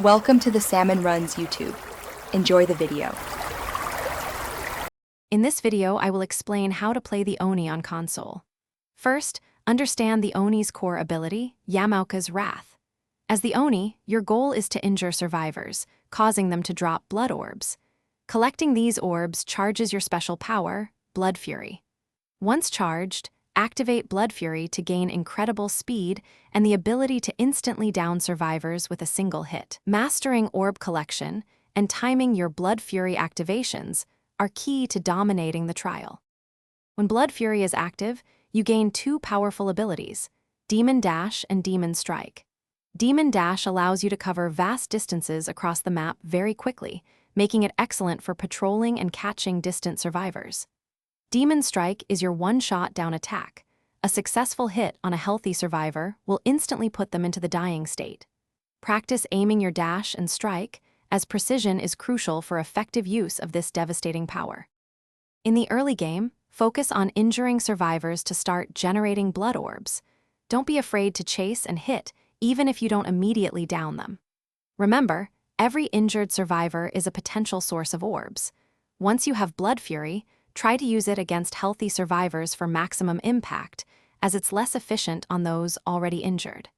Welcome to the Salmon Runs YouTube. Enjoy the video. In this video, I will explain how to play the Oni on console. First, understand the Oni's core ability, Yamauka's Wrath. As the Oni, your goal is to injure survivors, causing them to drop blood orbs. Collecting these orbs charges your special power, Blood Fury. Once charged, activate Blood Fury to gain incredible speed and the ability to instantly down survivors with a single hit. Mastering orb collection and timing your Blood Fury activations are key to dominating the trial. When Blood Fury is active, you gain two powerful abilities, Demon Dash and Demon Strike. Demon Dash allows you to cover vast distances across the map very quickly, making it excellent for patrolling and catching distant survivors. Demon Strike is your one-shot down attack. A successful hit on a healthy survivor will instantly put them into the dying state. Practice aiming your dash and strike, as precision is crucial for effective use of this devastating power. In the early game, focus on injuring survivors to start generating blood orbs. Don't be afraid to chase and hit, even if you don't immediately down them. Remember, every injured survivor is a potential source of orbs. Once you have Blood Fury, try to use it against healthy survivors for maximum impact, as it's less efficient on those already injured.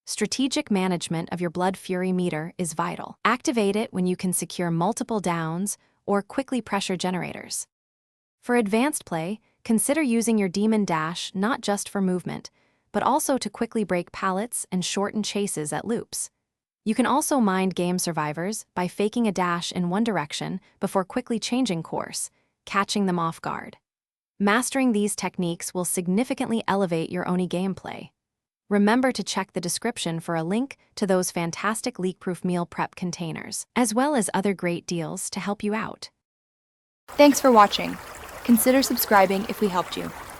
Strategic management of your Blood Fury meter is vital. Activate it when you can secure multiple downs or quickly pressure generators. For advanced play, consider using your Demon Dash not just for movement, but also to quickly break pallets and shorten chases at loops. You can also mind game survivors by faking a dash in one direction before quickly changing course, catching them off guard. Mastering these techniques will significantly elevate your Oni gameplay. Remember to check the description for a link to those fantastic leak-proof meal prep containers, as well as other great deals to help you out. Thanks for watching. Consider subscribing if we helped you.